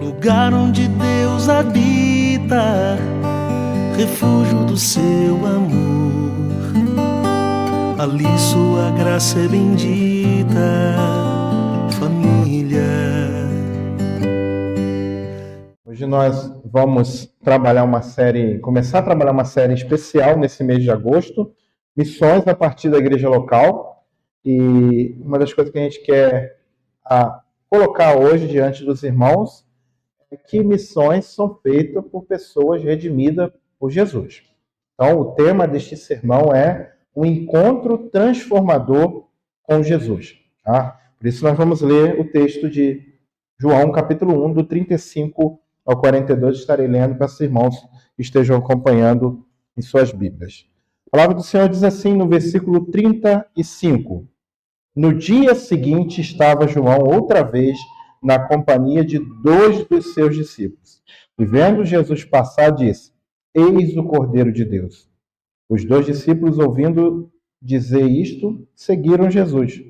lugar onde Deus habita, refúgio do seu amor. Ali sua graça é bendita, família. Hoje nós vamos começar a trabalhar uma série especial nesse mês de agosto, missões a partir da igreja local. E uma das coisas que a gente quer colocar hoje diante dos irmãos é que missões são feitas por pessoas redimidas por Jesus. Então, o tema deste sermão é um encontro transformador com Jesus. Tá? Por isso nós vamos ler o texto de João, capítulo 1, do 35 ao 42, estarei lendo para os irmãos que estejam acompanhando em suas Bíblias. A palavra do Senhor diz assim no versículo 35. No dia seguinte estava João outra vez na companhia de 2 dos seus discípulos. E vendo Jesus passar, disse: Eis o Cordeiro de Deus. Os 2 discípulos, ouvindo dizer isto, seguiram Jesus.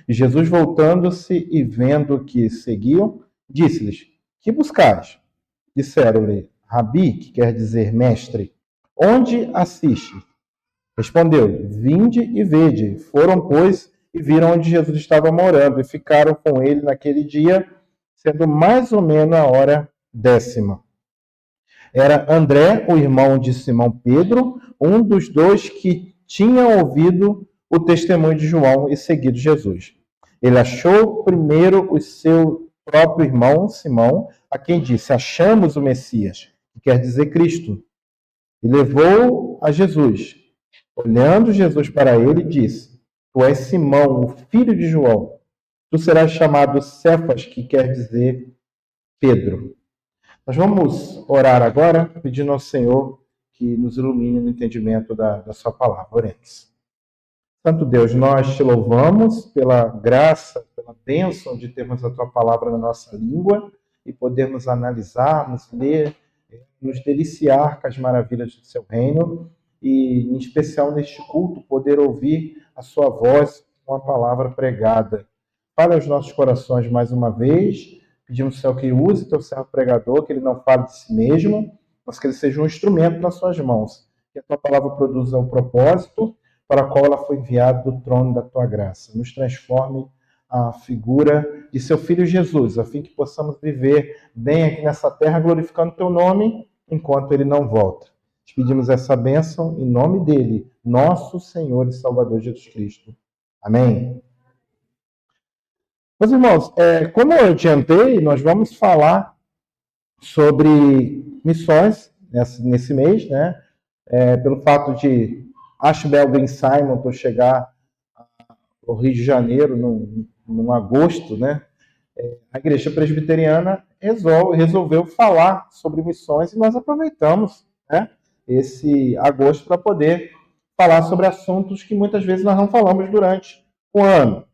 E Jesus, voltando-se e vendo que seguiam, disse-lhes: Que buscais? Disseram-lhe: Rabi, que quer dizer mestre, onde assiste? Respondeu-lhe: Vinde e vede. Foram, pois, e viram onde Jesus estava morando, e ficaram com ele naquele dia, sendo mais ou menos a hora 10ª. Era André, o irmão de Simão Pedro, um dos 2 que tinham ouvido o testemunho de João e seguido Jesus. Ele achou primeiro o seu próprio irmão, Simão, a quem disse: Achamos o Messias, que quer dizer Cristo. E levou a Jesus. Olhando Jesus para ele, disse: Tu és Simão, o filho de João. Tu serás chamado Cefas, que quer dizer Pedro. Nós vamos orar agora, pedindo ao Senhor que nos ilumine no entendimento da sua palavra. Oremos. Santo Deus, nós te louvamos pela graça, pela bênção de termos a tua palavra na nossa língua e podermos analisar, nos ler, nos deliciar com as maravilhas do seu reino e, em especial neste culto, poder ouvir a sua voz com a palavra pregada. Fale aos nossos corações mais uma vez. Pedimos ao Senhor que use teu servo pregador, que ele não fale de si mesmo, mas que ele seja um instrumento nas suas mãos. Que a tua palavra produza o propósito para o qual ela foi enviada do trono da tua graça. Nos transforme a figura de seu Filho Jesus, a fim que possamos viver bem aqui nessa terra, glorificando teu nome, enquanto ele não volta. Te pedimos essa bênção em nome dele, nosso Senhor e Salvador Jesus Cristo. Amém. Meus irmãos, como eu adiantei, nós vamos falar sobre missões nesse mês, né? Pelo fato de Ashbel Ben Simon chegar ao Rio de Janeiro num agosto, né? A Igreja Presbiteriana resolveu falar sobre missões e nós aproveitamos, né, esse agosto para poder falar sobre assuntos que muitas vezes nós não falamos durante o ano.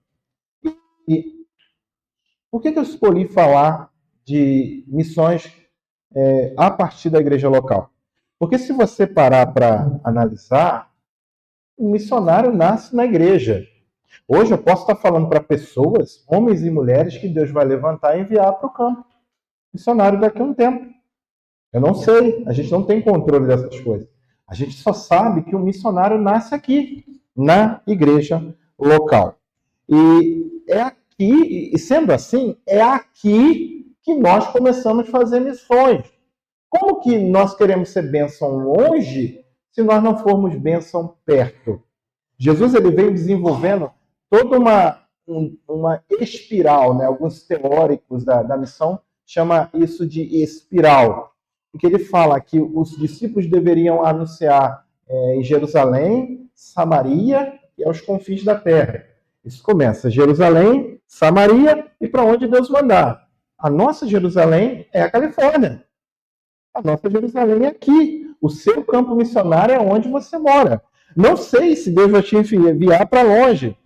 E por que eu escolhi falar de missões a partir da igreja local? Porque se você parar para analisar, o missionário nasce na igreja. Hoje eu posso estar falando para pessoas, homens e mulheres, que Deus vai levantar e enviar para o campo. Missionário daqui a um tempo. Eu não sei, a gente não tem controle dessas coisas. A gente só sabe que o missionário nasce aqui, na igreja local. E é aqui, e sendo assim, é aqui que nós começamos a fazer missões. Como que nós queremos ser bênção longe se nós não formos bênção perto? Jesus ele veio desenvolvendo toda uma espiral, né? Alguns teóricos da missão chamam isso de espiral, porque ele fala que os discípulos deveriam anunciar em Jerusalém, Samaria e aos confins da terra. Isso começa Jerusalém, Samaria e para onde Deus mandar. A nossa Jerusalém é a Califórnia. A nossa Jerusalém é aqui. O seu campo missionário é onde você mora. Não sei se Deus vai te enviar para longe.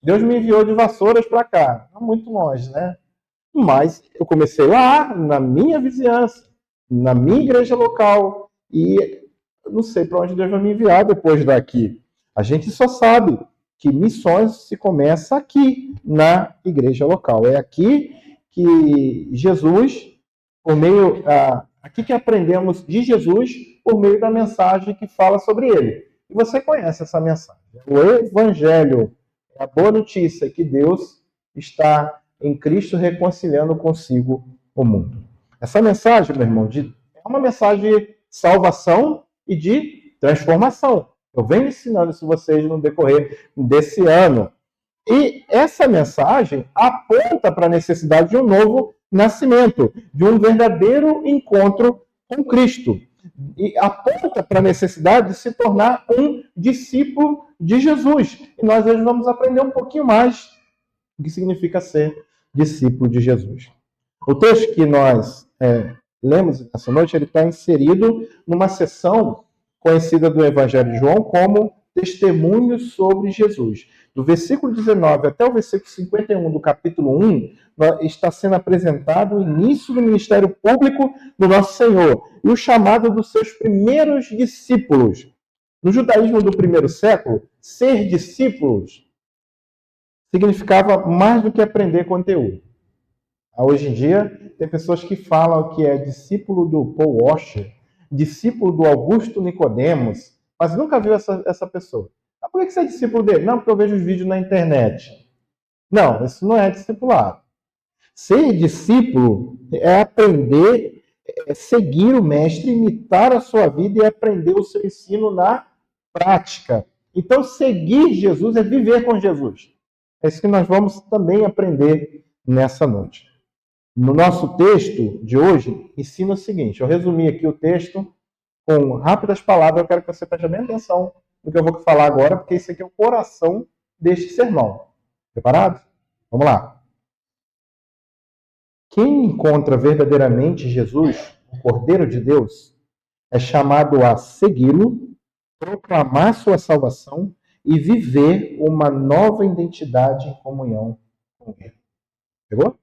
Deus me enviou de Vassouras para cá. Não muito longe, né? Mas eu comecei lá, na minha vizinhança, na minha igreja local. E eu não sei para onde Deus vai me enviar depois daqui. A gente só sabe que missões se começa aqui, na igreja local. É aqui que Jesus aqui que aprendemos de Jesus por meio da mensagem que fala sobre ele. E você conhece essa mensagem. O Evangelho é a boa notícia que Deus está em Cristo reconciliando consigo o mundo. Essa mensagem, meu irmão, é uma mensagem de salvação e de transformação. Eu venho ensinando isso a vocês no decorrer desse ano. E essa mensagem aponta para a necessidade de um novo nascimento, de um verdadeiro encontro com Cristo. E aponta para a necessidade de se tornar um discípulo de Jesus. E nós hoje vamos aprender um pouquinho mais o que significa ser discípulo de Jesus. O texto que nós lemos nessa noite, ele está inserido numa seção conhecida do Evangelho de João como testemunhos sobre Jesus. Do versículo 19 até o versículo 51 do capítulo 1, está sendo apresentado o início do ministério público do nosso Senhor e o chamado dos seus primeiros discípulos. No judaísmo do primeiro século, ser discípulos significava mais do que aprender conteúdo. Hoje em dia, tem pessoas que falam que é discípulo do Paul Washer, discípulo do Augusto Nicodemos, mas nunca viu essa pessoa. Ah, por que você é discípulo dele? Não, porque eu vejo os vídeos na internet. Não, isso não é discipulado. Ser discípulo é aprender, seguir o mestre, imitar a sua vida e aprender o seu ensino na prática. Então, seguir Jesus é viver com Jesus. É isso que nós vamos também aprender nessa noite. No nosso texto de hoje, ensina o seguinte. Eu resumi aqui o texto com rápidas palavras. Eu quero que você preste bem atenção no que eu vou falar agora, porque esse aqui é o coração deste sermão. Preparado? Vamos lá. Quem encontra verdadeiramente Jesus, o Cordeiro de Deus, é chamado a segui-lo, proclamar sua salvação e viver uma nova identidade em comunhão com ele. Pegou? Vou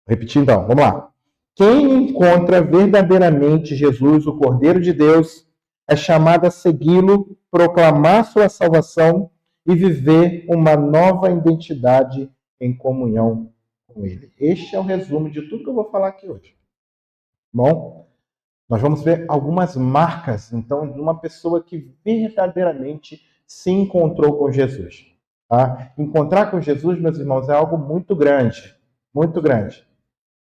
repetir então, vamos lá. Quem encontra verdadeiramente Jesus, o Cordeiro de Deus, é chamado a segui-lo, proclamar sua salvação e viver uma nova identidade em comunhão com ele. Este é o resumo de tudo que eu vou falar aqui hoje. Bom, nós vamos ver algumas marcas, então, de uma pessoa que verdadeiramente se encontrou com Jesus. Tá? Encontrar com Jesus, meus irmãos, é algo muito grande. Muito grande.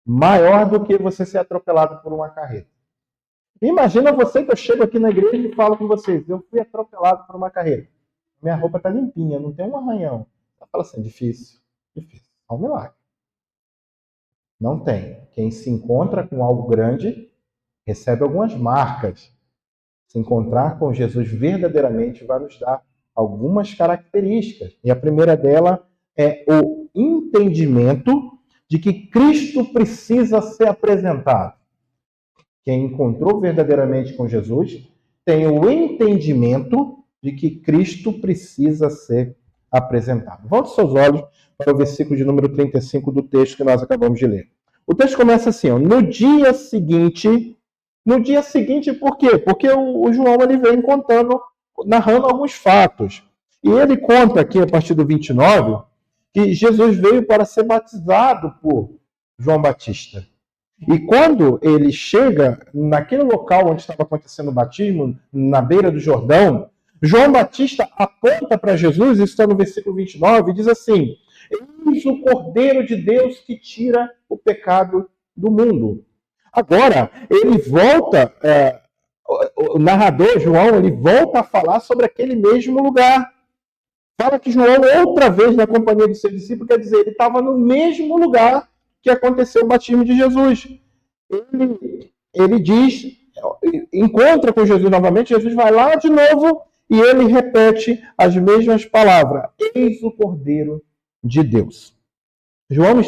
Maior do que você ser atropelado por uma carreta. Imagina você que eu chego aqui na igreja e falo com vocês, eu fui atropelado por uma carreta. Minha roupa está limpinha, não tem um arranhão. Você fala assim, difícil. É um milagre. Não tem. Quem se encontra com algo grande, recebe algumas marcas. Se encontrar com Jesus verdadeiramente vai nos dar algumas características. E a primeira dela é o entendimento de que Cristo precisa ser apresentado. Quem encontrou verdadeiramente com Jesus tem o entendimento de que Cristo precisa ser apresentado. Volte seus olhos para o versículo de número 35 do texto que nós acabamos de ler. O texto começa assim, ó, no dia seguinte, por quê? Porque o João ele vem narrando alguns fatos. E ele conta aqui, a partir do 29, que Jesus veio para ser batizado por João Batista. E quando ele chega naquele local onde estava acontecendo o batismo, na beira do Jordão, João Batista aponta para Jesus, isso está no versículo 29, e diz assim, eis o Cordeiro de Deus que tira o pecado do mundo. Agora, ele volta, o narrador João, ele volta a falar sobre aquele mesmo lugar. Fala que João, outra vez na companhia do seu discípulo, quer dizer, ele estava no mesmo lugar que aconteceu o batismo de Jesus. Ele diz, encontra com Jesus novamente, Jesus vai lá de novo e ele repete as mesmas palavras. Eis o Cordeiro de Deus. João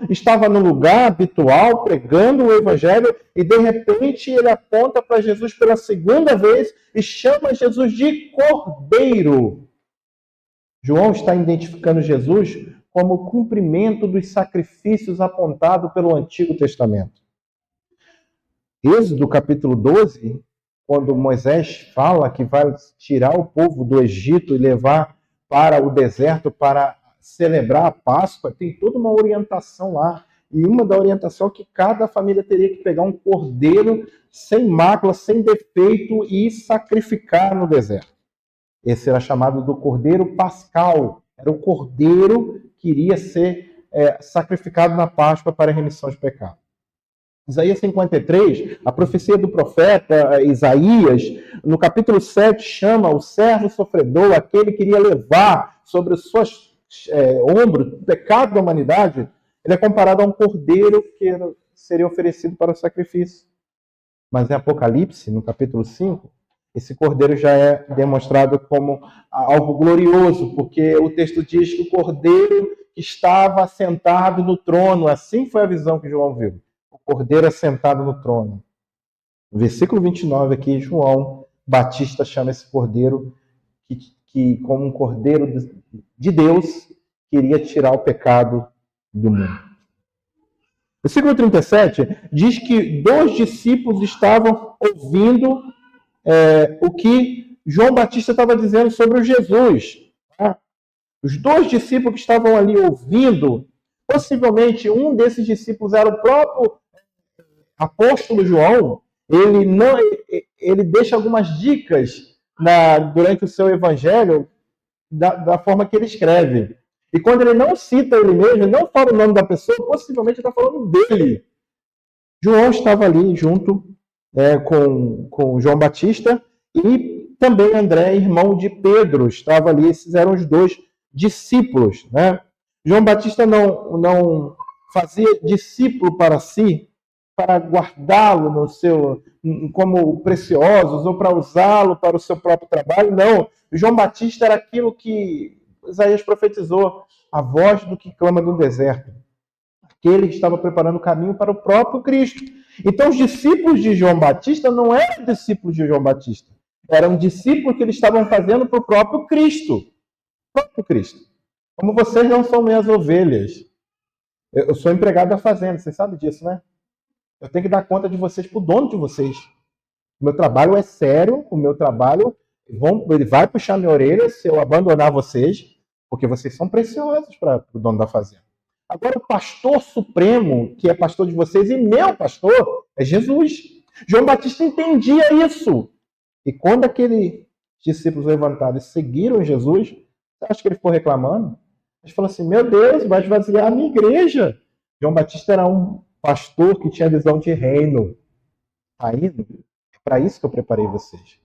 estava no lugar habitual, pregando o Evangelho, e de repente ele aponta para Jesus pela segunda vez e chama Jesus de Cordeiro. João está identificando Jesus como o cumprimento dos sacrifícios apontados pelo Antigo Testamento. Êxodo capítulo 12, quando Moisés fala que vai tirar o povo do Egito e levar para o deserto para celebrar a Páscoa, tem toda uma orientação lá E uma da orientação é que cada família teria que pegar um cordeiro sem mácula, sem defeito e sacrificar no deserto. Esse era chamado do cordeiro pascal. Era o cordeiro que iria ser sacrificado na Páscoa para a remissão de pecados. Isaías 53, a profecia do profeta Isaías, no capítulo 7, chama o servo sofredor, aquele que iria levar sobre os seus ombros o pecado da humanidade. Ele é comparado a um cordeiro que seria oferecido para o sacrifício. Mas em Apocalipse, no capítulo 5, esse cordeiro já é demonstrado como algo glorioso, porque o texto diz que o cordeiro estava sentado no trono. Assim foi a visão que João viu. O cordeiro assentado no trono. No versículo 29 aqui, João Batista chama esse cordeiro que como um cordeiro de Deus que iria tirar o pecado do mundo. Versículo 37 diz que 2 discípulos estavam ouvindo o que João Batista estava dizendo sobre o Jesus. Tá? Os 2 discípulos que estavam ali ouvindo, possivelmente um desses discípulos era o próprio apóstolo João. Ele deixa algumas dicas durante o seu evangelho da forma que ele escreve. E quando ele não cita ele mesmo, ele não fala o nome da pessoa, possivelmente ele está falando dele. João estava ali junto com João Batista e também André, irmão de Pedro, estava ali. Esses eram os 2 discípulos. Né? João Batista não fazia discípulo para si, para guardá-lo como preciosos ou para usá-lo para o seu próprio trabalho. Não. João Batista era aquilo que Isaías profetizou, a voz do que clama no deserto. Aquele que estava preparando o caminho para o próprio Cristo. Então, os discípulos de João Batista não eram discípulos de João Batista. Eram discípulos que eles estavam fazendo para o próprio Cristo. O próprio Cristo. Como vocês não são minhas ovelhas. Eu sou empregado da fazenda, vocês sabem disso, né? Eu tenho que dar conta de vocês para o dono de vocês. O meu trabalho é sério, o meu trabalho, ele vai puxar minha orelha se eu abandonar vocês, porque vocês são preciosos para o dono da fazenda. Agora, o pastor supremo, que é pastor de vocês, e meu pastor, é Jesus. João Batista entendia isso. E quando aqueles discípulos levantaram e seguiram Jesus, você acha que ele ficou reclamando? Ele falou assim, meu Deus, vai esvaziar a minha igreja. João Batista era um pastor que tinha visão de reino. Aí, é para isso que eu preparei vocês.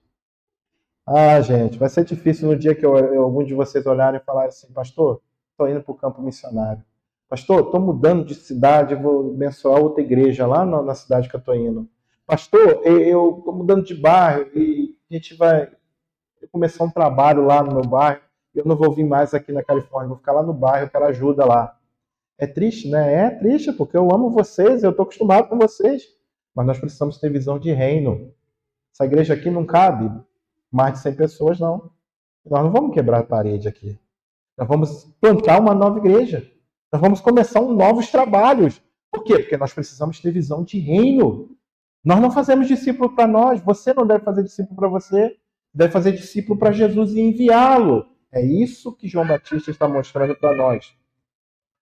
Ah, gente, vai ser difícil no dia que algum de vocês olharem e falarem assim, pastor, estou indo para o campo missionário. Pastor, estou mudando de cidade, vou abençoar outra igreja lá na cidade que eu estou indo. Pastor, eu estou mudando de bairro e a gente vai começar um trabalho lá no meu bairro. Eu não vou vir mais aqui na Califórnia, vou ficar lá no bairro, eu quero ajuda lá. É triste, né? É triste, porque eu amo vocês, eu estou acostumado com vocês. Mas nós precisamos ter visão de reino. Essa igreja aqui não cabe mais de 100 pessoas, não. Nós não vamos quebrar a parede aqui. Nós vamos plantar uma nova igreja. Nós vamos começar novos trabalhos. Por quê? Porque nós precisamos ter visão de reino. Nós não fazemos discípulo para nós. Você não deve fazer discípulo para você. Deve fazer discípulo para Jesus e enviá-lo. É isso que João Batista está mostrando para nós.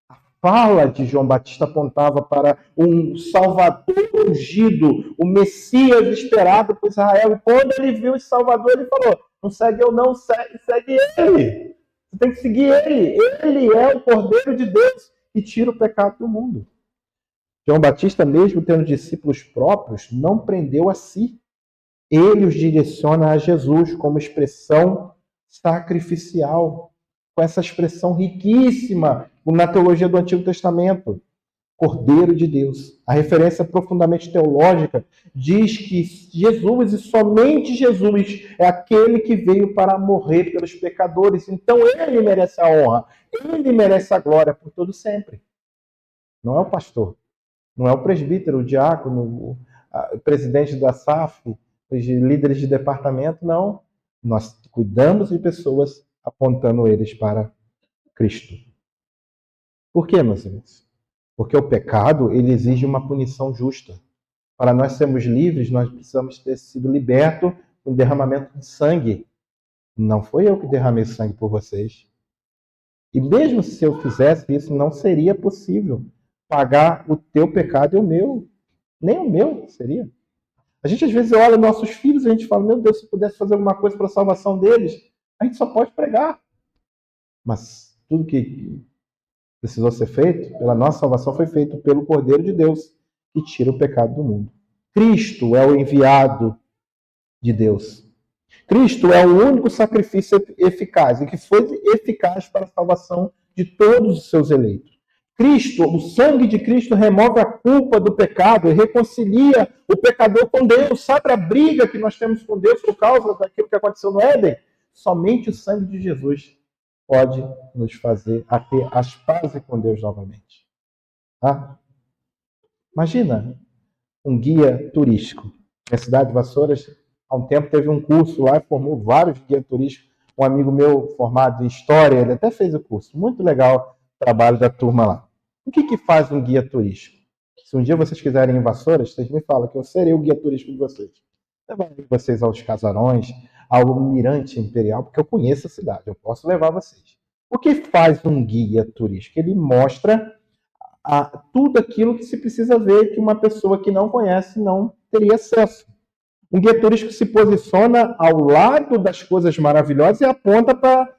A fala de João Batista apontava para um Salvador ungido, o Messias esperado por Israel. E quando ele viu o Salvador, ele falou, não segue eu não, segue ele. Você tem que seguir ele. Ele é o Cordeiro de Deus que tira o pecado do mundo. João Batista, mesmo tendo discípulos próprios, não prendeu a si. Ele os direciona a Jesus como expressão sacrificial, com essa expressão riquíssima na teologia do Antigo Testamento. Cordeiro de Deus. A referência profundamente teológica diz que Jesus, e somente Jesus, é aquele que veio para morrer pelos pecadores. Então ele merece a honra, ele merece a glória por todo sempre. Não é o pastor, não é o presbítero, o diácono, o presidente da SAF, os líderes de departamento, não. Nós cuidamos de pessoas apontando eles para Cristo. Por quê, meus irmãos? Porque o pecado, ele exige uma punição justa. Para nós sermos livres, nós precisamos ter sido libertos do derramamento de sangue. Não foi eu que derramei sangue por vocês. E mesmo se eu fizesse isso, não seria possível. pagar o teu pecado e o meu. Nem o meu seria. A gente às vezes olha nossos filhos e a gente fala, meu Deus, se pudesse fazer alguma coisa para a salvação deles, a gente só pode pregar. Mas tudo que precisou ser feito pela nossa salvação foi feito pelo Cordeiro de Deus, que tira o pecado do mundo. Cristo é o enviado de Deus. Cristo é o único sacrifício eficaz e que foi eficaz para a salvação de todos os seus eleitos. Cristo, o sangue de Cristo remove a culpa do pecado e reconcilia o pecador com Deus. Sabe a briga que nós temos com Deus por causa daquilo que aconteceu no Éden? Somente o sangue de Jesus pode nos fazer a ter as pazes com Deus novamente. Tá? Imagina um guia turístico. Na cidade de Vassouras, há um tempo teve um curso lá, formou vários guias turísticos. Um amigo meu formado em História, ele até fez o curso. Muito legal o trabalho da turma lá. O que faz um guia turístico? Se um dia vocês quiserem ir em Vassouras, vocês me falam que eu serei o guia turístico de vocês. Levar vocês aos casarões, ao Mirante Imperial, porque eu conheço a cidade, eu posso levar vocês. O que faz um guia turístico? Ele mostra tudo aquilo que se precisa ver que uma pessoa que não conhece não teria acesso. Um guia turístico se posiciona ao lado das coisas maravilhosas e aponta para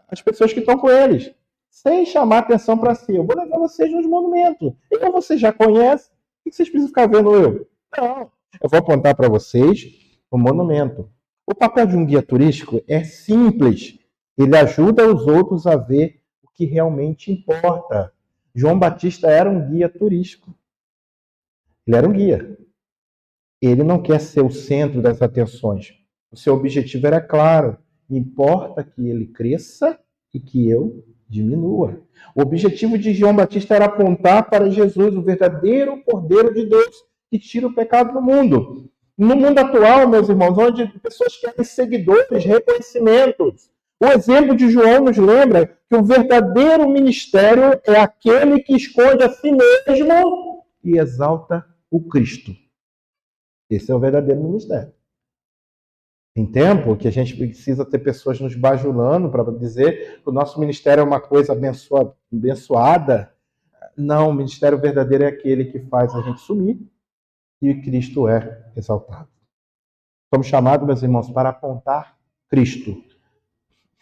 as pessoas que estão com eles, sem chamar atenção para si. Eu vou levar vocês nos monumentos. Então vocês já conhecem, o que vocês precisam ficar vendo eu? Não, eu vou apontar para vocês o monumento. O papel de um guia turístico é simples. Ele ajuda os outros a ver o que realmente importa. João Batista era um guia turístico. Ele era um guia. Ele não quer ser o centro das atenções. O seu objetivo era claro. Importa que ele cresça e que eu diminua. O objetivo de João Batista era apontar para Jesus, o verdadeiro Cordeiro de Deus, que tira o pecado do mundo. No mundo atual, meus irmãos, onde pessoas querem seguidores, reconhecimentos, o exemplo de João nos lembra que o verdadeiro ministério é aquele que esconde a si mesmo e exalta o Cristo. Esse é o verdadeiro ministério. Tem tempo que a gente precisa ter pessoas nos bajulando para dizer que o nosso ministério é uma coisa abençoada. Não, o ministério verdadeiro é aquele que faz a gente sumir e Cristo é exaltado. Somos chamados, meus irmãos, para apontar Cristo,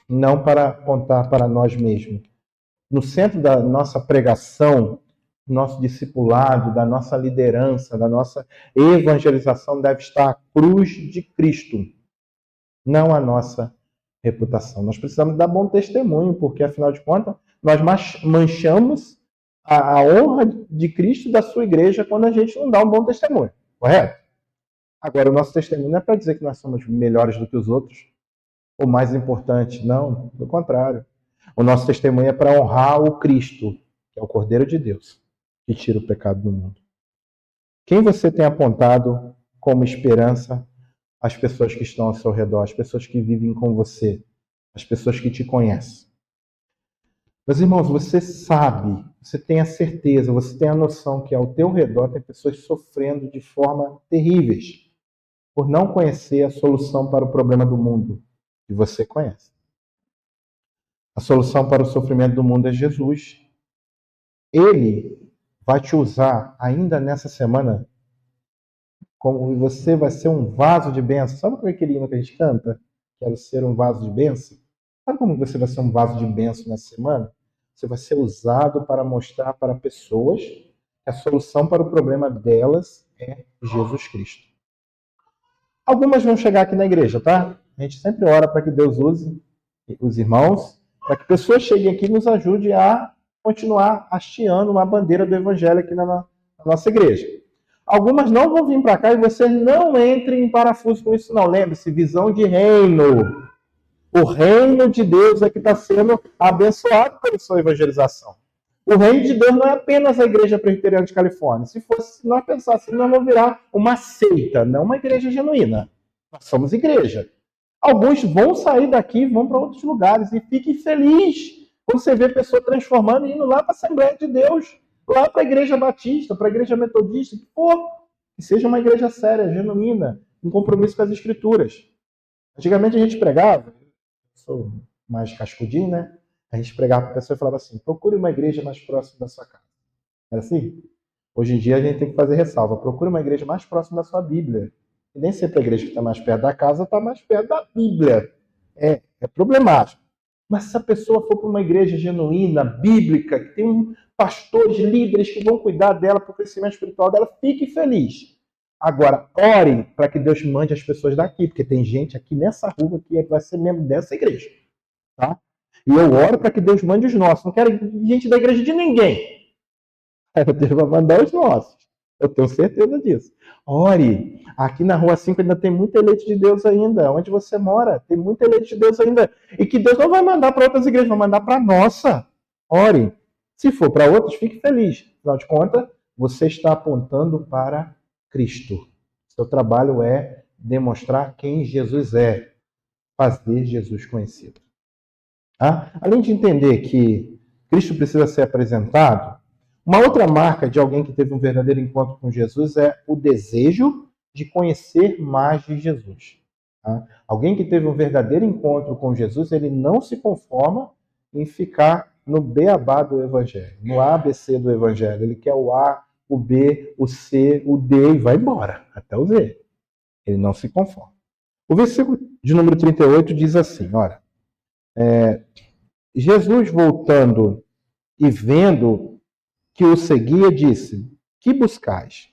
não para apontar para nós mesmos. No centro da nossa pregação, nosso discipulado, da nossa liderança, da nossa evangelização deve estar a cruz de Cristo, não a nossa reputação. Nós precisamos dar bom testemunho, porque, afinal de contas, nós manchamos a honra de Cristo e da sua igreja quando a gente não dá um bom testemunho, correto? Agora, o nosso testemunho não é para dizer que nós somos melhores do que os outros, ou mais importante, não, pelo contrário. O nosso testemunho é para honrar o Cristo, que é o Cordeiro de Deus, que tira o pecado do mundo. Quem você tem apontado como esperança às pessoas que estão ao seu redor, às pessoas que vivem com você, às pessoas que te conhecem? Meus irmãos, você sabe, você tem a certeza, você tem a noção que ao teu redor tem pessoas sofrendo de forma terríveis por não conhecer a solução para o problema do mundo que você conhece. A solução para o sofrimento do mundo é Jesus. Ele vai te usar ainda nessa semana, como você vai ser um vaso de bênção. Sabe como é aquele hino que a gente canta? Quero ser um vaso de bênção. Sabe como você vai ser um vaso de bênção nessa semana? Você vai ser usado para mostrar para pessoas que a solução para o problema delas é Jesus Cristo. Algumas vão chegar aqui na igreja, tá? A gente sempre ora para que Deus use os irmãos, para que pessoas cheguem aqui e nos ajude a continuar hasteando uma bandeira do evangelho aqui na nossa igreja. Algumas não vão vir para cá e você não entre em parafuso com isso, não. Lembre-se, visão de reino. O reino de Deus é que está sendo abençoado pela sua evangelização. O reino de Deus não é apenas a Igreja Presbiteriana de Califórnia. Se nós pensássemos, nós vamos virar uma seita, não uma igreja genuína. Nós somos igreja. Alguns vão sair daqui e vão para outros lugares e fiquem felizes quando você vê a pessoa transformando e indo lá para a Assembleia de Deus, lá para a Igreja Batista, para a Igreja Metodista, que seja uma igreja séria, genuína, um compromisso com as Escrituras. Antigamente a gente pregava, sou mais cascudinho, né? A gente pregava para a pessoa e falava assim, procure uma igreja mais próxima da sua casa. Era assim? Hoje em dia a gente tem que fazer ressalva. Procure uma igreja mais próxima da sua Bíblia. E nem sempre a igreja que está mais perto da casa está mais perto da Bíblia. É problemático. Mas se a pessoa for para uma igreja genuína, bíblica, que tem pastores, líderes que vão cuidar dela para o crescimento espiritual dela, fique feliz. Agora, ore para que Deus mande as pessoas daqui, porque tem gente aqui nessa rua que vai ser membro dessa igreja. Tá? E eu oro para que Deus mande os nossos. Não quero gente da igreja de ninguém. Deus vai mandar os nossos. Eu tenho certeza disso. Ore. Aqui na Rua 5 ainda tem muito eleito de Deus ainda. Onde você mora, tem muito eleito de Deus ainda. E que Deus não vai mandar para outras igrejas, vai mandar para a nossa. Ore. Se for para outros, fique feliz. Afinal de contas, você está apontando para Cristo. Seu trabalho é demonstrar quem Jesus é. Fazer Jesus conhecido. Além de entender que Cristo precisa ser apresentado, uma outra marca de alguém que teve um verdadeiro encontro com Jesus é o desejo de conhecer mais de Jesus. Alguém que teve um verdadeiro encontro com Jesus, ele não se conforma em ficar no beabá do Evangelho, no ABC do Evangelho. Ele quer o A, o B, o C, o D e vai embora, até o Z. Ele não se conforma. O versículo de número 38 diz assim, olha, Jesus voltando e vendo que o seguia, disse, que buscais?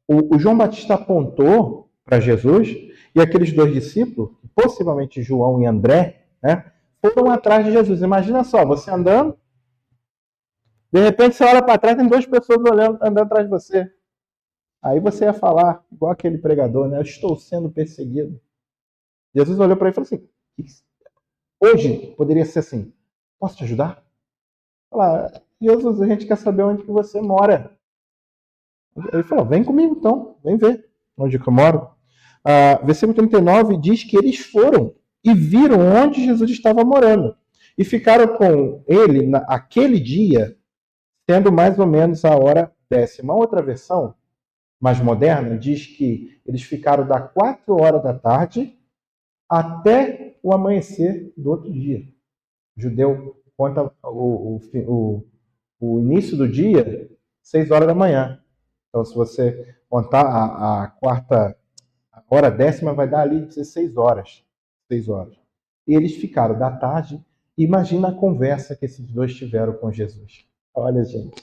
O João Batista apontou para Jesus e aqueles dois discípulos, possivelmente João e André, né, foram atrás de Jesus. Imagina só, você andando, de repente você olha para trás, tem duas pessoas andando atrás de você. Aí você ia falar, igual aquele pregador, né? Eu estou sendo perseguido. Jesus olhou para ele e falou assim, hoje poderia ser assim, posso te ajudar? Falar, Jesus, a gente quer saber onde que você mora. Ele falou, vem comigo então, vem ver onde que eu moro. Versículo 39 diz que eles foram e viram onde Jesus estava morando. E ficaram com ele naquele dia, tendo mais ou menos a hora 10ª. Uma outra versão, mais moderna, diz que eles ficaram das 4 horas da tarde até o amanhecer do outro dia. O judeu conta o início do dia, 6 horas da manhã. Então, se você contar a hora 10ª, vai dar ali 16 horas. 6 horas. E eles ficaram da tarde. Imagina a conversa que esses dois tiveram com Jesus. Olha, gente,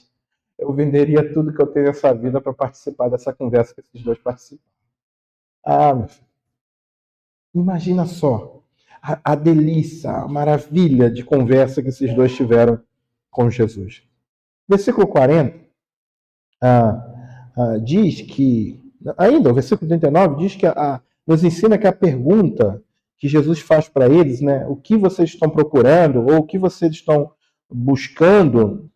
eu venderia tudo que eu tenho nessa vida para participar dessa conversa que esses dois participaram. Meu filho. Imagina só a delícia, a maravilha de conversa que esses dois tiveram com Jesus. Versículo 40 diz que, ainda o versículo 39 diz que nos ensina que a pergunta que Jesus faz para eles, né, o que vocês estão procurando ou o que vocês estão buscando,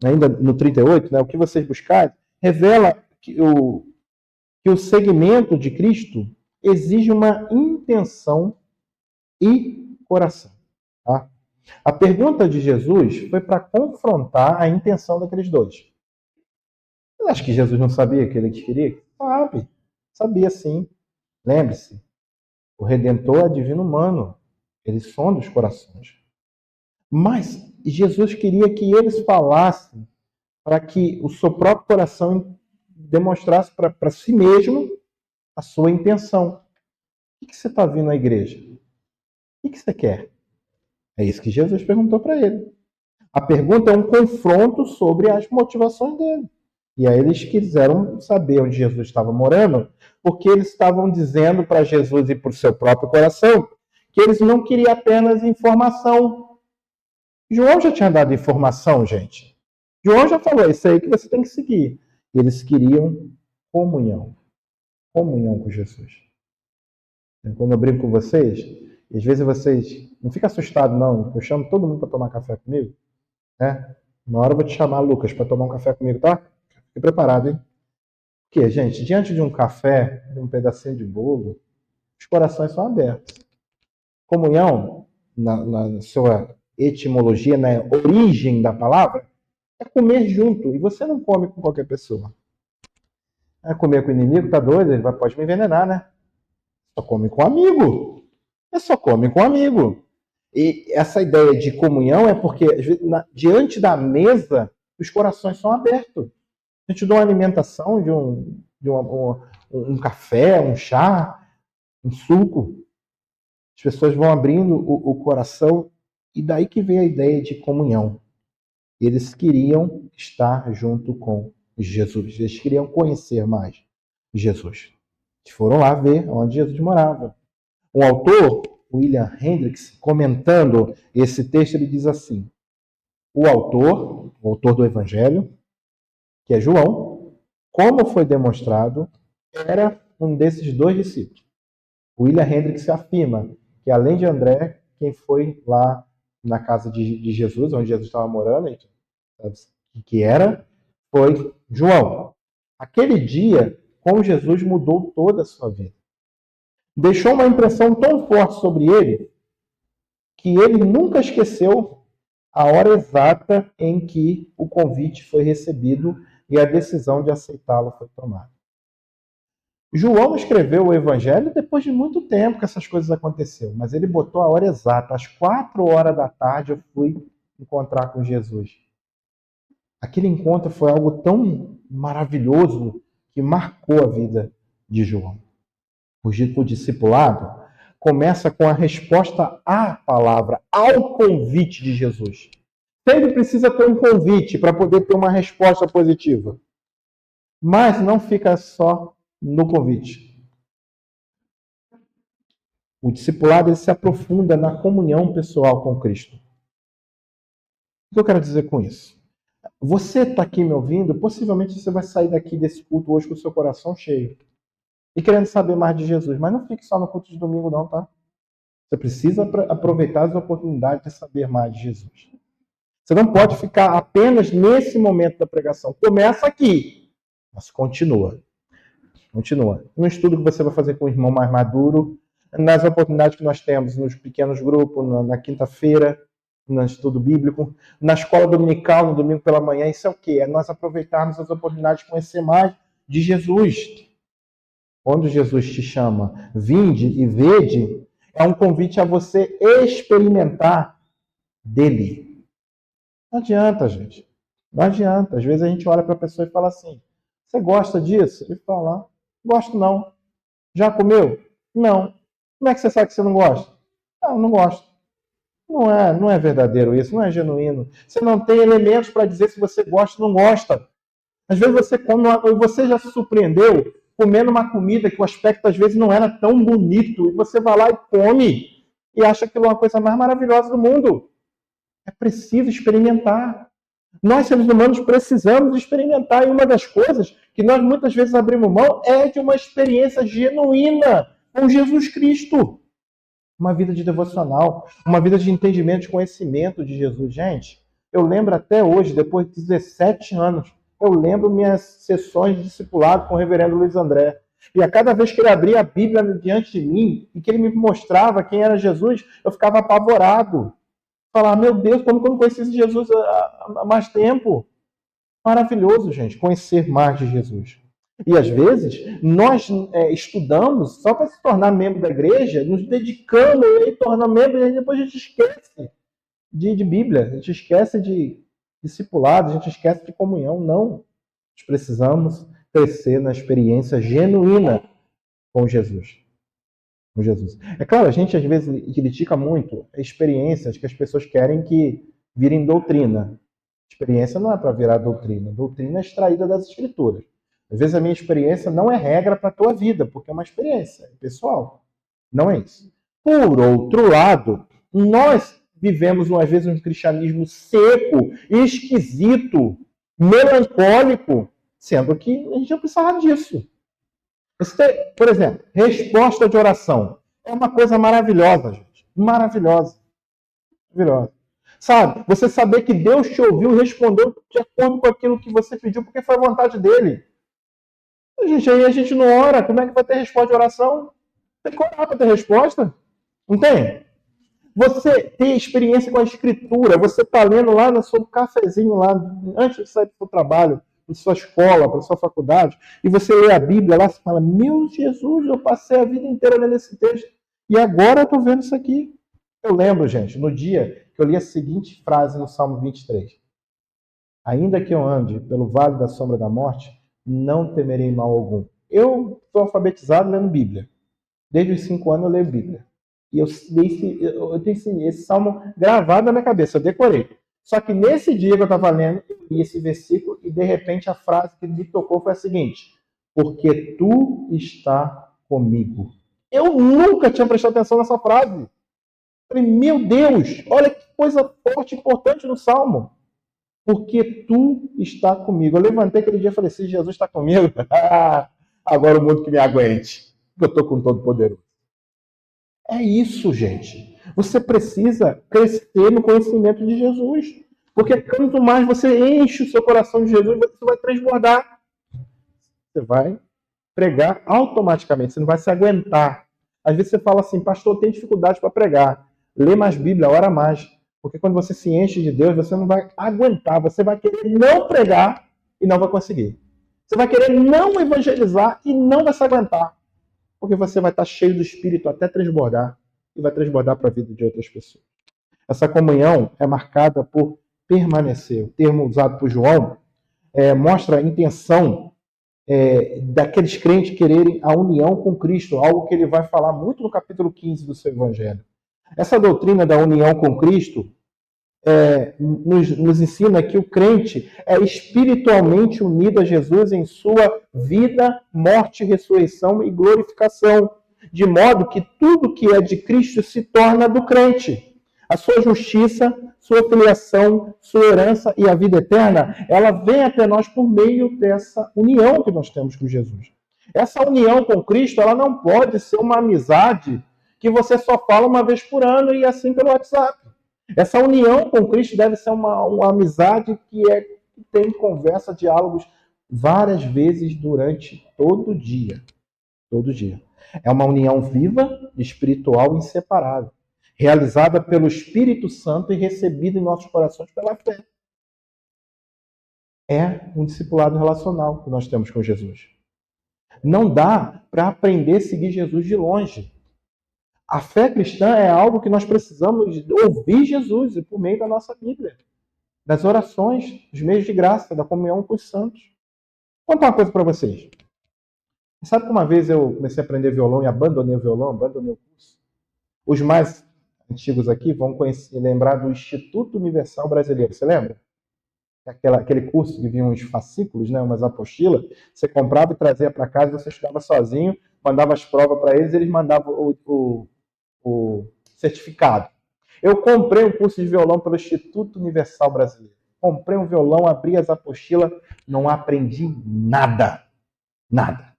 ainda no 38, né, o que vocês buscarem, revela que o seguimento de Cristo exige uma intenção e coração. Tá? A pergunta de Jesus foi para confrontar a intenção daqueles dois. Você acha que Jesus não sabia o que ele queria? Sabe. Sabia sim. Lembre-se, o Redentor é divino humano. Ele sonda os corações. Mas Jesus queria que eles falassem para que o seu próprio coração demonstrasse para si mesmo a sua intenção. O que você está vindo à igreja? O que você quer? É isso que Jesus perguntou para ele. A pergunta é um confronto sobre as motivações dele. E aí eles quiseram saber onde Jesus estava morando, porque eles estavam dizendo para Jesus e para o seu próprio coração que eles não queriam apenas informação. João já tinha dado informação, gente. João já falou, isso aí que você tem que seguir. Eles queriam comunhão. Comunhão com Jesus. Quando eu brinco com vocês, às vezes vocês não ficam assustados, não. Eu chamo todo mundo para tomar café comigo. Né? Uma hora eu vou te chamar, Lucas, para tomar um café comigo, tá? Fique preparado, hein? Porque, gente, diante de um café, de um pedacinho de bolo, os corações são abertos. Comunhão, na sua etimologia, na origem da palavra, é comer junto. E você não come com qualquer pessoa. Comer com o inimigo, tá doido? Ele pode me envenenar, né? Só come com amigo. Só come com amigo. E essa ideia de comunhão é porque, às vezes, diante da mesa, os corações são abertos. A gente dá uma alimentação um café, um chá, um suco. As pessoas vão abrindo o coração e daí que vem a ideia de comunhão. Eles queriam estar junto com Jesus. Eles queriam conhecer mais Jesus. Eles foram lá ver onde Jesus morava. O autor, William Hendricks, comentando esse texto, ele diz assim: o autor do Evangelho, que é João, como foi demonstrado, era um desses dois discípulos. William Hendricks afirma que, além de André, quem foi lá na casa de Jesus, onde Jesus estava morando, que era, foi João. Aquele dia, com Jesus, mudou toda a sua vida. Deixou uma impressão tão forte sobre ele que ele nunca esqueceu a hora exata em que o convite foi recebido e a decisão de aceitá-lo foi tomada. João escreveu o Evangelho depois de muito tempo que essas coisas aconteceram, mas ele botou a hora exata. Às 4 horas da tarde eu fui encontrar com Jesus. Aquele encontro foi algo tão maravilhoso que marcou a vida de João. O discipulado começa com a resposta à palavra, ao convite de Jesus. Sempre precisa ter um convite para poder ter uma resposta positiva. Mas não fica só no convite. O discipulado ele se aprofunda na comunhão pessoal com Cristo. O que eu quero dizer com isso? Você está aqui me ouvindo, possivelmente você vai sair daqui desse culto hoje com o seu coração cheio e querendo saber mais de Jesus. Mas não fique só no culto de domingo não, tá? Você precisa aproveitar as oportunidades de saber mais de Jesus. Você não pode ficar apenas nesse momento da pregação. Começa aqui, mas continua. Continua. No estudo que você vai fazer com o irmão mais maduro, nas oportunidades que nós temos nos pequenos grupos, na quinta-feira, no estudo bíblico, na escola dominical, no domingo pela manhã, isso é o quê? É nós aproveitarmos as oportunidades de conhecer mais de Jesus. Quando Jesus te chama, vinde e vede, é um convite a você experimentar dele. Não adianta, gente. Não adianta. Às vezes a gente olha para a pessoa e fala assim, você gosta disso? Ele fala, gosto não. Já comeu? Não. Como é que você sabe que você não gosta? Não, não gosto. Não é verdadeiro isso, não é genuíno. Você não tem elementos para dizer se você gosta ou não gosta. Às vezes você come, você já se surpreendeu comendo uma comida que o aspecto às vezes não era tão bonito, e você vai lá e come e acha aquilo uma coisa mais maravilhosa do mundo. É preciso experimentar. Nós, seres humanos, precisamos experimentar, e uma das coisas que nós muitas vezes abrimos mão é de uma experiência genuína com Jesus Cristo. Uma vida de devocional, uma vida de entendimento, de conhecimento de Jesus. Gente, eu lembro até hoje, depois de 17 anos, eu lembro minhas sessões de discipulado com o reverendo Luiz André. E a cada vez que ele abria a Bíblia diante de mim e que ele me mostrava quem era Jesus, eu ficava apavorado. Falar, meu Deus, como eu não conheci Jesus há mais tempo? Maravilhoso, gente, conhecer mais de Jesus. E às vezes, nós estudamos só para se tornar membro da igreja, nos dedicamos e tornamos membro, e depois a gente esquece de Bíblia, a gente esquece de discipulado, a gente esquece de comunhão. Não. Nós precisamos crescer na experiência genuína com Jesus. Com Jesus. É claro, a gente às vezes critica muito experiências que as pessoas querem que virem doutrina. Experiência não é para virar doutrina. Doutrina é extraída das Escrituras. Às vezes a minha experiência não é regra para a tua vida, porque é uma experiência pessoal. Não é isso. Por outro lado, nós vivemos, às vezes, um cristianismo seco, esquisito, melancólico, sendo que a gente não precisava disso. Por exemplo, resposta de oração. É uma coisa maravilhosa, gente. Maravilhosa. Maravilhosa. Sabe, você saber que Deus te ouviu e respondeu de acordo com aquilo que você pediu, porque foi a vontade dele. Gente, aí a gente não ora, como é que vai ter resposta de oração? Tem que orar para ter resposta? Não tem? Você tem experiência com a Escritura, você está lendo lá no seu cafezinho, lá, antes de sair para o seu trabalho, para sua escola, para sua faculdade, e você lê a Bíblia lá, você fala, meu Jesus, eu passei a vida inteira lendo esse texto, e agora eu estou vendo isso aqui. Eu lembro, gente, no dia que eu li a seguinte frase no Salmo 23. Ainda que eu ande pelo vale da sombra da morte, não temerei mal algum. Eu sou alfabetizado lendo Bíblia. Desde os 5 anos eu leio Bíblia. E eu tenho esse salmo gravado na minha cabeça, eu decorei. Só que nesse dia que eu estava lendo, eu li esse versículo e de repente a frase que me tocou foi a seguinte: porque tu está comigo. Eu nunca tinha prestado atenção nessa frase. Falei, meu Deus, olha que coisa forte e importante no salmo. Porque tu está comigo. Eu levantei aquele dia e falei, se Jesus está comigo, agora o mundo que me aguente. Eu estou com todo poderoso. É isso, gente. Você precisa crescer no conhecimento de Jesus. Porque quanto mais você enche o seu coração de Jesus, você vai transbordar. Você vai pregar automaticamente. Você não vai se aguentar. Às vezes você fala assim, pastor, eu tenho dificuldade para pregar. Lê mais Bíblia, ora mais. Porque quando você se enche de Deus, você não vai aguentar. Você vai querer não pregar e não vai conseguir. Você vai querer não evangelizar e não vai se aguentar. Porque você vai estar cheio do Espírito até transbordar. E vai transbordar para a vida de outras pessoas. Essa comunhão é marcada por permanecer. O termo usado por João mostra a intenção daqueles crentes quererem a união com Cristo. Algo que ele vai falar muito no capítulo 15 do seu Evangelho. Essa doutrina da união com Cristo nos ensina que o crente é espiritualmente unido a Jesus em sua vida, morte, ressurreição e glorificação, de modo que tudo que é de Cristo se torna do crente. A sua justiça, sua filiação, sua herança e a vida eterna, ela vem até nós por meio dessa união que nós temos com Jesus. Essa união com Cristo, ela não pode ser uma amizade que você só fala uma vez por ano e assim pelo WhatsApp. Essa união com Cristo deve ser uma amizade que tem conversa, diálogos várias vezes durante todo dia. Todo dia. É uma união viva, espiritual e inseparável, realizada pelo Espírito Santo e recebida em nossos corações pela fé. É um discipulado relacional que nós temos com Jesus. Não dá para aprender a seguir Jesus de longe. A fé cristã é algo que nós precisamos ouvir Jesus e por meio da nossa Bíblia, das orações, dos meios de graça, da comunhão com os santos. Vou contar uma coisa para vocês. Sabe que uma vez eu comecei a aprender violão e abandonei o violão, abandonei o curso? Os mais antigos aqui vão lembrar do Instituto Universal Brasileiro. Você lembra? Aquele curso que vinha uns fascículos, né, umas apostilas, você comprava e trazia para casa, você estudava sozinho, mandava as provas para eles mandavam o certificado. Eu comprei um curso de violão pelo Instituto Universal Brasileiro. Comprei um violão, abri as apostilas, não aprendi nada. Nada.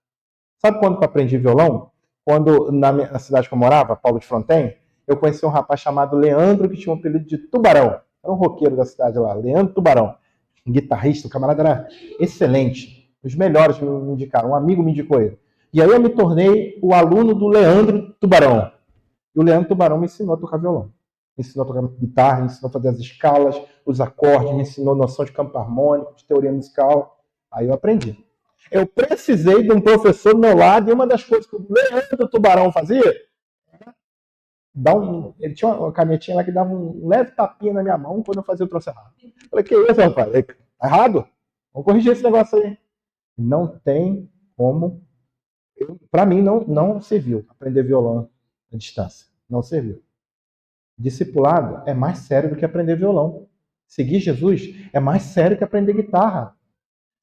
Sabe quando eu aprendi violão? Quando, na cidade que eu morava, Paulo de Fronten, eu conheci um rapaz chamado Leandro, que tinha um apelido de Tubarão. Era um roqueiro da cidade lá, Leandro Tubarão. Um guitarrista, o camarada era excelente. Os melhores me indicaram, um amigo me indicou ele. E aí eu me tornei o aluno do Leandro Tubarão. E o Leandro Tubarão me ensinou a tocar violão. Me ensinou a tocar guitarra, me ensinou a fazer as escalas, os acordes, me ensinou noção de campo harmônico, de teoria musical. Aí eu aprendi. Eu precisei de um professor do meu lado, e uma das coisas que o Leandro Tubarão fazia, ele tinha uma canetinha lá que dava um leve tapinha na minha mão quando eu fazia o troço errado. Eu falei, que isso, rapaz? Tá errado? Vamos corrigir esse negócio aí. Não tem como. Para mim, não serviu aprender violão à distância. Não serviu. Discipulado é mais sério do que aprender violão. Seguir Jesus é mais sério que aprender guitarra.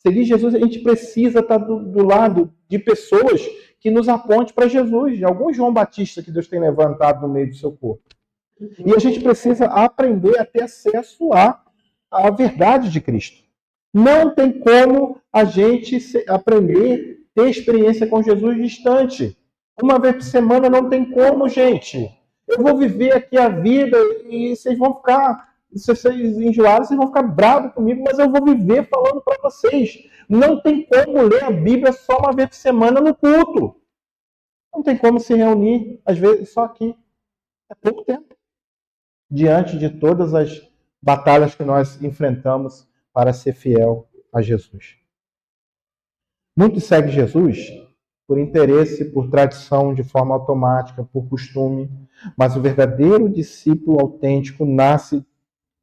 Seguir Jesus, a gente precisa estar do lado de pessoas que nos aponte para Jesus, de algum João Batista que Deus tem levantado no meio do seu corpo. E a gente precisa aprender a ter acesso à verdade de Cristo. Não tem como a gente aprender, ter experiência com Jesus distante. Uma vez por semana não tem como, gente. Eu vou viver aqui a vida e vocês vão ficar... Se vocês enjoarem, vocês vão ficar bravos comigo, mas eu vou viver falando para vocês. Não tem como ler a Bíblia só uma vez por semana no culto. Não tem como se reunir, às vezes, só aqui. É pouco tempo. Diante de todas as batalhas que nós enfrentamos para ser fiel a Jesus. Muitos seguem Jesus por interesse, por tradição, de forma automática, por costume. Mas o verdadeiro discípulo autêntico nasce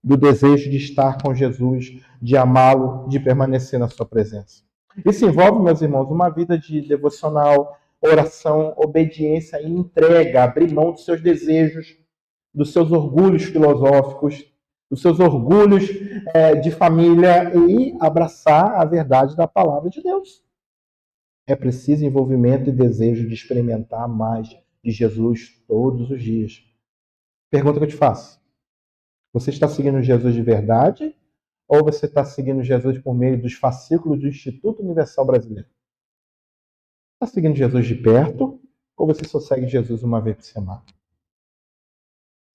do desejo de estar com Jesus, de amá-lo, de permanecer na sua presença. Isso envolve, meus irmãos, uma vida de devocional, oração, obediência e entrega, abrir mão dos seus desejos, dos seus orgulhos filosóficos, dos seus orgulhos de família e abraçar a verdade da palavra de Deus. É preciso envolvimento e desejo de experimentar mais de Jesus todos os dias. Pergunta que eu te faço. Você está seguindo Jesus de verdade ou você está seguindo Jesus por meio dos fascículos do Instituto Universal Brasileiro? Está seguindo Jesus de perto ou você só segue Jesus uma vez por semana?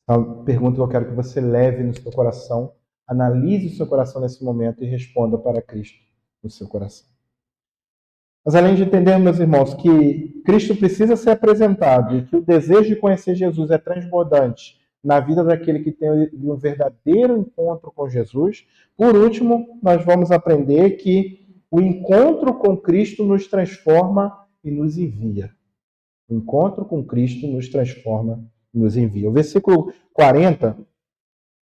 É uma pergunta que eu quero que você leve no seu coração, analise o seu coração nesse momento e responda para Cristo no seu coração. Mas além de entender, meus irmãos, que Cristo precisa ser apresentado e que o desejo de conhecer Jesus é transbordante na vida daquele que tem um verdadeiro encontro com Jesus, por último, nós vamos aprender que o encontro com Cristo nos transforma e nos envia. O encontro com Cristo nos transforma e nos envia. O versículo 40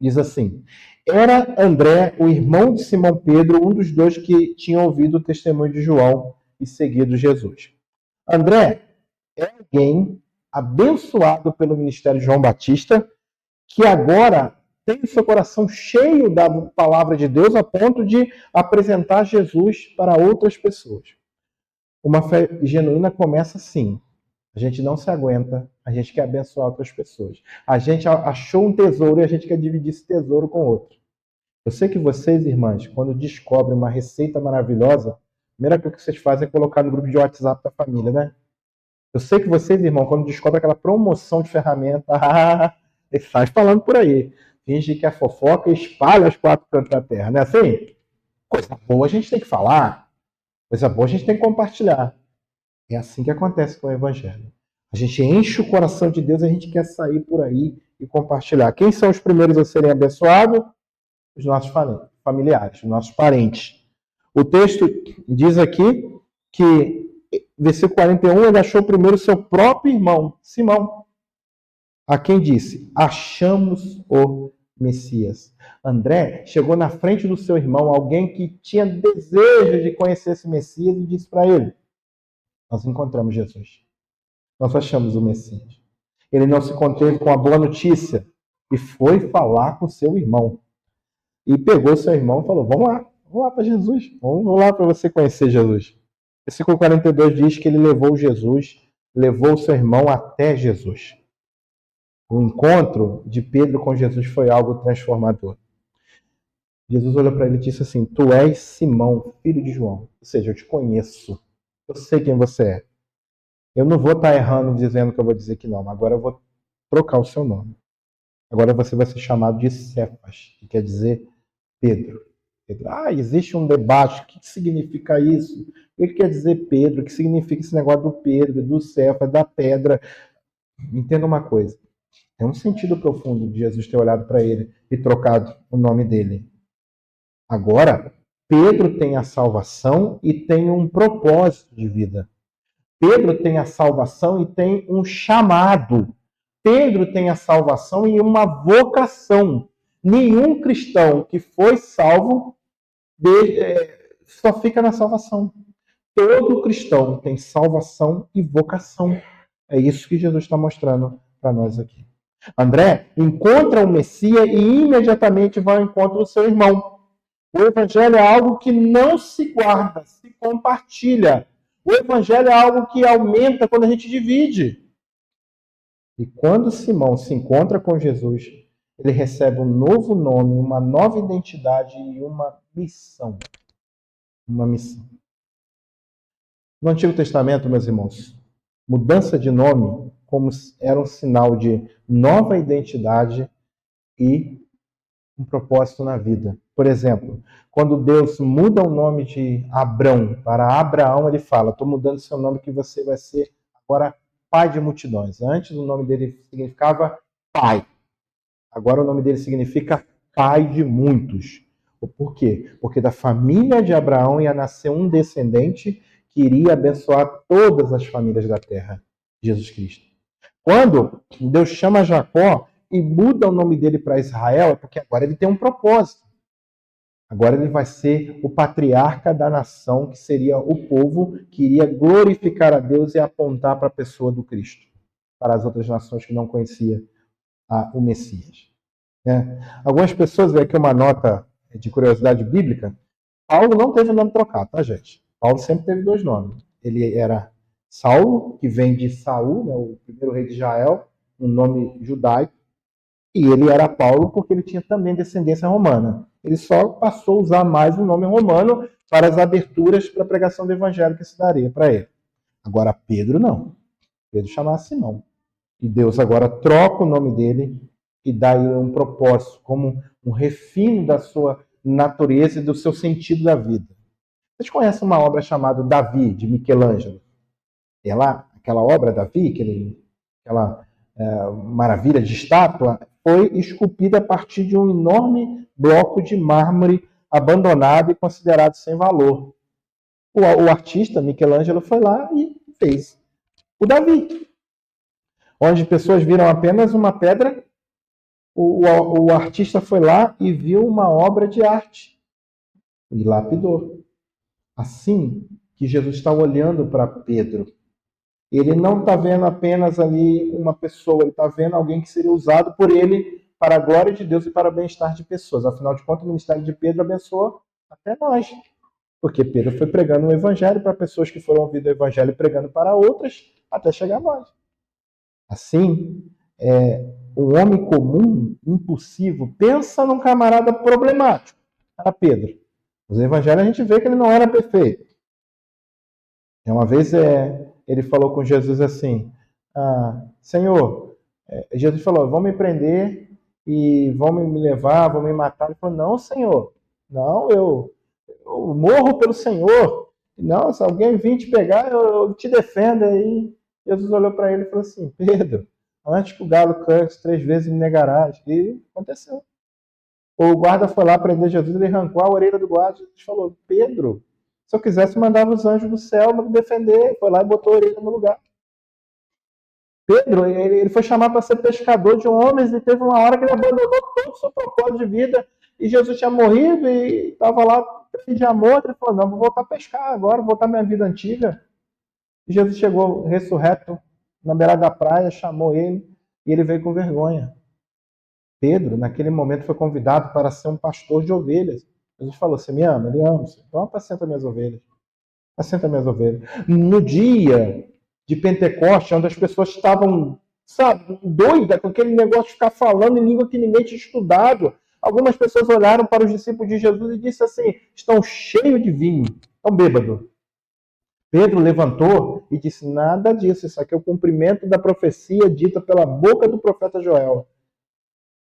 diz assim: era André, o irmão de Simão Pedro, um dos dois que tinham ouvido o testemunho de João e seguido Jesus. André é alguém abençoado pelo ministério de João Batista, que agora tem o seu coração cheio da palavra de Deus a ponto de apresentar Jesus para outras pessoas. Uma fé genuína começa assim. A gente não se aguenta, a gente quer abençoar outras pessoas. A gente achou um tesouro e a gente quer dividir esse tesouro com outro. Eu sei que vocês, irmãs, quando descobrem uma receita maravilhosa, a primeira coisa que vocês fazem é colocar no grupo de WhatsApp da família, né? Eu sei que vocês, irmão, quando descobrem aquela promoção de ferramenta, ele sai falando por aí. Finge que é fofoca e espalha os quatro cantos da terra, não é assim? Coisa boa a gente tem que falar. Coisa boa a gente tem que compartilhar. É assim que acontece com o Evangelho. A gente enche o coração de Deus e a gente quer sair por aí e compartilhar. Quem são os primeiros a serem abençoados? Os nossos familiares, os nossos parentes. O texto diz aqui que, versículo 41, ele achou primeiro seu próprio irmão, Simão, a quem disse: achamos o Messias. André chegou na frente do seu irmão, alguém que tinha desejo de conhecer esse Messias, e disse para ele: nós encontramos Jesus. Nós achamos o Messias. Ele não se conteve com a boa notícia e foi falar com seu irmão. E pegou seu irmão e falou: vamos lá para Jesus. Vamos lá para você conhecer Jesus. Versículo 42 diz que ele levou seu irmão até Jesus. O encontro de Pedro com Jesus foi algo transformador. Jesus olhou para ele e disse assim: tu és Simão, filho de João. Ou seja, eu te conheço. Eu sei quem você é. Eu não vou estar errando dizendo que eu vou dizer que não, mas agora eu vou trocar o seu nome. Agora você vai ser chamado de Cefas, que quer dizer Pedro. Existe um debate. O que significa isso? O que quer dizer Pedro? O que significa esse negócio do Pedro, do Cefas, da pedra? Entenda uma coisa. Tem um sentido profundo de Jesus ter olhado para ele e trocado o nome dele. Agora, Pedro tem a salvação e tem um propósito de vida. Pedro tem a salvação e tem um chamado. Pedro tem a salvação e uma vocação. Nenhum cristão que foi salvo só fica na salvação. Todo cristão tem salvação e vocação. É isso que Jesus está mostrando para nós aqui. André encontra o Messias e imediatamente vai ao encontro do seu irmão. O Evangelho é algo que não se guarda, se compartilha. O Evangelho é algo que aumenta quando a gente divide. E quando Simão se encontra com Jesus, ele recebe um novo nome, uma nova identidade e uma missão. Uma missão. No Antigo Testamento, meus irmãos, mudança de nome era um sinal de nova identidade e um propósito na vida. Por exemplo, quando Deus muda o nome de Abrão para Abraão, ele fala: estou mudando seu nome que você vai ser agora pai de multidões. Antes o nome dele significava pai. Agora o nome dele significa pai de muitos. Por quê? Porque da família de Abraão ia nascer um descendente que que iria abençoar todas as famílias da terra, Jesus Cristo. Quando Deus chama Jacó e muda o nome dele para Israel, é porque agora ele tem um propósito. Agora ele vai ser o patriarca da nação, que seria o povo que iria glorificar a Deus e apontar para a pessoa do Cristo, para as outras nações que não conheciam o Messias. Algumas pessoas, veem aqui uma nota de curiosidade bíblica, Paulo não teve o nome trocado, tá, gente? Paulo sempre teve 2 nomes. Ele era Saulo, que vem de Saul, né, o primeiro rei de Israel, um nome judaico, e ele era Paulo porque ele tinha também descendência romana. Ele só passou a usar mais o nome romano para as aberturas para a pregação do evangelho que se daria para ele. Agora, Pedro não. Pedro chamava Simão. E Deus agora troca o nome dele e dá aí um propósito, como um refino da sua natureza e do seu sentido da vida. Vocês conhecem uma obra chamada Davi, de Michelangelo? Aquela obra, Davi, aquela maravilha de estátua, foi esculpida a partir de um enorme bloco de mármore abandonado e considerado sem valor. O artista Michelangelo foi lá e fez o Davi. Onde pessoas viram apenas uma pedra, o artista foi lá e viu uma obra de arte e lapidou. Assim que Jesus está olhando para Pedro, ele não está vendo apenas ali uma pessoa, ele está vendo alguém que seria usado por ele para a glória de Deus e para o bem-estar de pessoas. Afinal de contas, o ministério de Pedro abençoou até nós. Porque Pedro foi pregando o evangelho para pessoas que foram ouvir o evangelho e pregando para outras, até chegar a nós. Assim, um homem comum, impulsivo, pensa num camarada problemático. Era Pedro. Nos evangelhos a gente vê que ele não era perfeito. Uma vez ele falou com Jesus assim, Senhor, Jesus falou, vão me prender e vão me levar, vão me matar. Ele falou, não, Senhor, não, eu morro pelo Senhor. Não, se alguém vir te pegar, eu te defendo. Aí Jesus olhou para ele e falou assim, Pedro, antes que o galo cante 3 vezes me negarás. E aconteceu. O guarda foi lá prender Jesus, ele arrancou a orelha do guarda. Jesus falou, Pedro, se eu quisesse, mandava os anjos do céu para me defender. Foi lá e botou a orelha no lugar. Pedro, ele foi chamado para ser pescador de homens e teve uma hora que ele abandonou todo o seu propósito de vida e Jesus tinha morrido e estava lá de amor. Ele falou, não, vou voltar a pescar agora, vou voltar à minha vida antiga. E Jesus chegou ressurreto na beirada da praia, chamou ele e ele veio com vergonha. Pedro, naquele momento, foi convidado para ser um pastor de ovelhas. Jesus falou, você me ama? Ele ama. Então apacenta minhas ovelhas. Apacenta minhas ovelhas. No dia de Pentecostes, onde as pessoas estavam, doidas com aquele negócio de ficar falando em língua que ninguém tinha estudado, algumas pessoas olharam para os discípulos de Jesus e disseram assim, estão cheios de vinho, estão bêbados. Pedro levantou e disse, nada disso, isso aqui é o cumprimento da profecia dita pela boca do profeta Joel.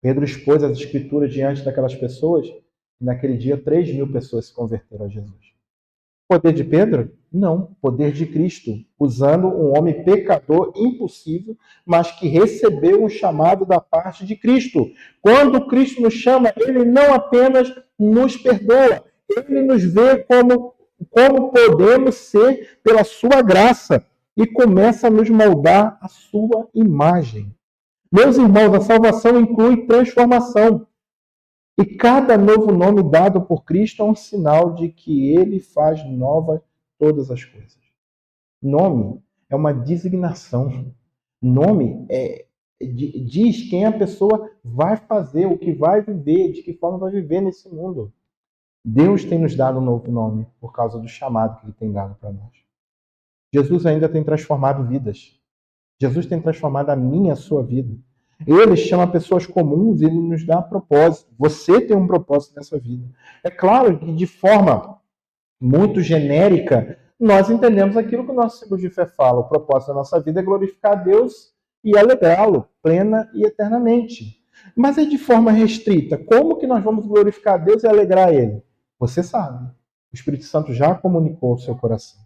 Pedro expôs as escrituras diante daquelas pessoas e naquele dia 3.000 pessoas se converteram a Jesus. Poder de Pedro? Não, poder de Cristo, usando um homem pecador impossível, mas que recebeu um chamado da parte de Cristo. Quando Cristo nos chama, ele não apenas nos perdoa, ele nos vê como podemos ser pela sua graça e começa a nos moldar a sua imagem. Meus irmãos, a salvação inclui transformação. E cada novo nome dado por Cristo é um sinal de que ele faz novas todas as coisas. Nome é uma designação. Nome diz quem a pessoa vai fazer, o que vai viver, de que forma vai viver nesse mundo. Deus tem nos dado um novo nome por causa do chamado que ele tem dado para nós. Jesus ainda tem transformado vidas. Jesus tem transformado a minha e a sua vida. Ele chama pessoas comuns e ele nos dá propósito. Você tem um propósito nessa vida. É claro que de forma muito genérica, nós entendemos aquilo que o nosso símbolo de fé fala. O propósito da nossa vida é glorificar a Deus e alegrá-lo plena e eternamente. Mas é de forma restrita. Como que nós vamos glorificar a Deus e alegrar Ele? Você sabe. O Espírito Santo já comunicou o seu coração.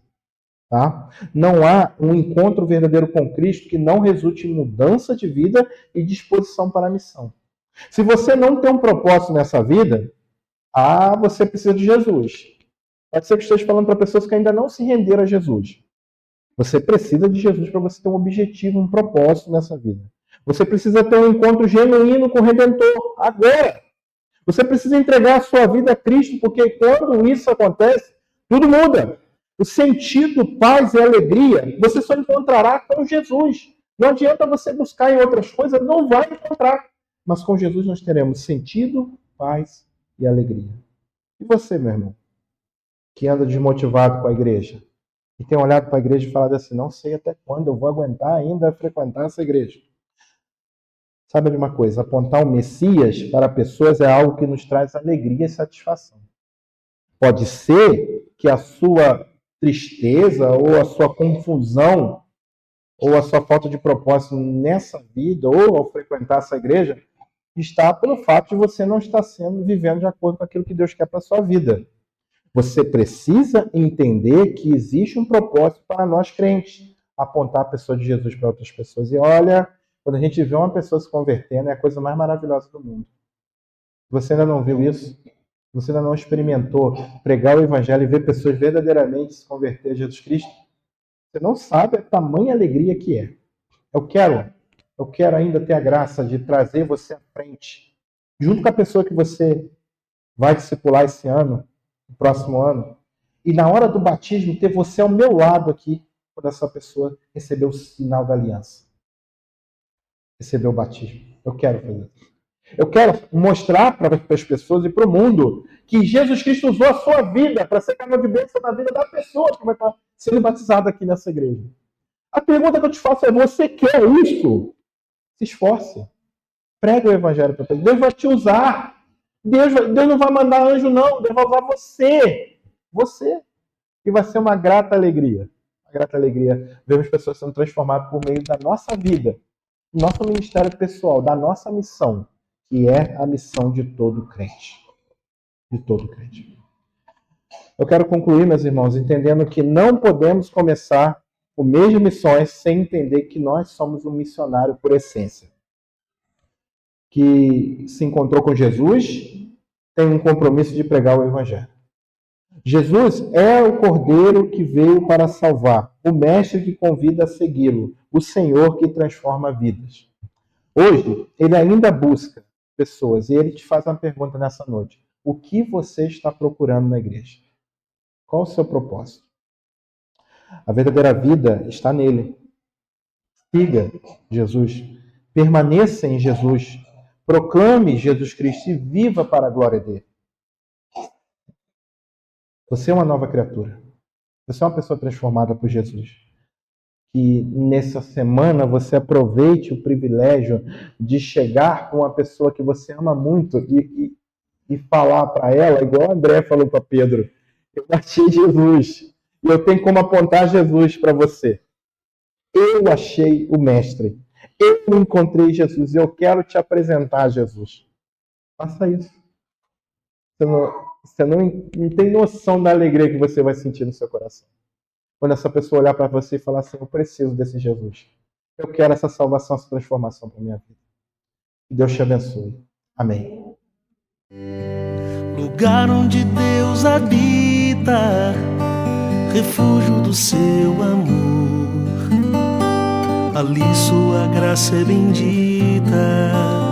Tá? Não há um encontro verdadeiro com Cristo que não resulte em mudança de vida e disposição para a missão. Se você não tem um propósito nessa vida, você precisa de Jesus. Pode ser que esteja falando para pessoas que ainda não se renderam a Jesus. Você precisa de Jesus para você ter um objetivo, um propósito nessa vida. Você precisa ter um encontro genuíno com o Redentor, agora. Você precisa entregar a sua vida a Cristo, porque quando isso acontece, tudo muda. O sentido, paz e alegria, você só encontrará com Jesus. Não adianta você buscar em outras coisas, não vai encontrar. Mas com Jesus nós teremos sentido, paz e alegria. E você, meu irmão, que anda desmotivado com a igreja, e tem olhado para a igreja e falado assim, não sei até quando eu vou aguentar ainda frequentar essa igreja. Sabe de uma coisa, apontar o Messias para pessoas é algo que nos traz alegria e satisfação. Pode ser que a sua tristeza ou a sua confusão ou a sua falta de propósito nessa vida ou ao frequentar essa igreja está pelo fato de você não estar vivendo de acordo com aquilo que Deus quer para a sua vida. Você precisa entender que existe um propósito para nós crentes, apontar a pessoa de Jesus para outras pessoas. E olha, quando a gente vê uma pessoa se convertendo, é a coisa mais maravilhosa do mundo. Você ainda não viu isso? Você ainda não experimentou pregar o evangelho e ver pessoas verdadeiramente se converter a Jesus Cristo? Você não sabe a tamanha alegria que é. Eu quero ainda ter a graça de trazer você à frente, junto com a pessoa que você vai discipular esse ano, no próximo ano, e na hora do batismo ter você ao meu lado aqui, quando essa pessoa receber o sinal da aliança, receber o batismo. Eu quero fazer isso. Eu quero mostrar para as pessoas e para o mundo que Jesus Cristo usou a sua vida para ser canal de bênção na vida da pessoa que vai estar sendo batizada aqui nessa igreja. A pergunta que eu te faço é, você quer isso? Se esforce. Pregue o evangelho para pessoas. Deus vai te usar. Deus não vai mandar anjo, não. Deus vai usar você. Você. E vai ser uma grata alegria. Uma grata alegria ver as pessoas sendo transformadas por meio da nossa vida, do nosso ministério pessoal, da nossa missão, que é a missão de todo crente. De todo crente. Eu quero concluir, meus irmãos, entendendo que não podemos começar o mês de missões sem entender que nós somos um missionário por essência. Que se encontrou com Jesus, tem um compromisso de pregar o evangelho. Jesus é o Cordeiro que veio para salvar, o Mestre que convida a segui-lo, o Senhor que transforma vidas. Hoje, ele ainda busca pessoas, e ele te faz uma pergunta nessa noite. O que você está procurando na igreja? Qual o seu propósito? A verdadeira vida está nele. Siga Jesus. Permaneça em Jesus. Proclame Jesus Cristo e viva para a glória dele. Você é uma nova criatura. Você é uma pessoa transformada por Jesus. Que nessa semana você aproveite o privilégio de chegar com uma pessoa que você ama muito e falar para ela, igual o André falou para Pedro, eu achei Jesus e eu tenho como apontar Jesus para você. Eu achei o Mestre. Eu encontrei Jesus e eu quero te apresentar a Jesus. Faça isso. Você não tem noção da alegria que você vai sentir no seu coração. Quando essa pessoa olhar para você e falar assim, eu preciso desse Jesus. Eu quero essa salvação, essa transformação para a minha vida. Que Deus te abençoe. Amém. Lugar onde Deus habita, refúgio do seu amor. Ali sua graça é bendita.